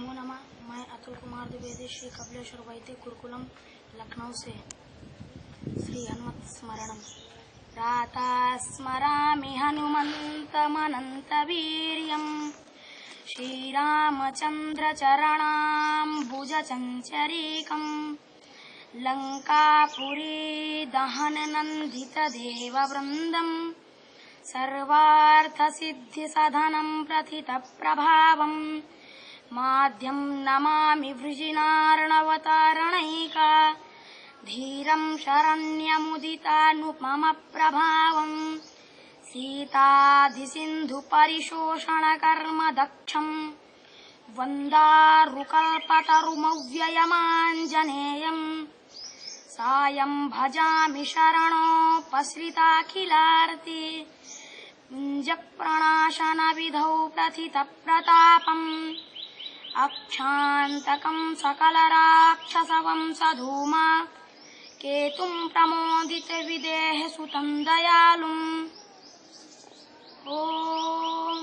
नमो नमः। मैं अतुल कुमार द्विवेदी, श्री कपिलेश्वर वैदिक गुरुकुलम लखनऊ से। श्री हनुमत स्मरणम। प्रातः स्मरामि हनुमन्तमनन्तवीर्यं श्रीरामचन्द्रचरणाम्बुजचञ्चरीकं लङ्कापुरी दहननन्दितदेववृन्दं सर्वार्थसिद्धिसधनं प्रथितप्रभावं माध्यं नमामि वृजिनार्णवतारणैका धीरं शरण्यमुदितानुपमप्रभावं सीताधिसिन्धुपरिशोषणकर्म दक्षं वन्दारुकल्पतरुमव्ययमाञ्जनेयं सायं भजामि शरणोपसृताखिलार्ति कुञ्जप्रणाशनविधौ प्रथितप्रतापम् अक्षान्तकं सकलराक्षसवंशधूमा केतुं प्रमोदितविदेहसुतं दयालुम्। ॐ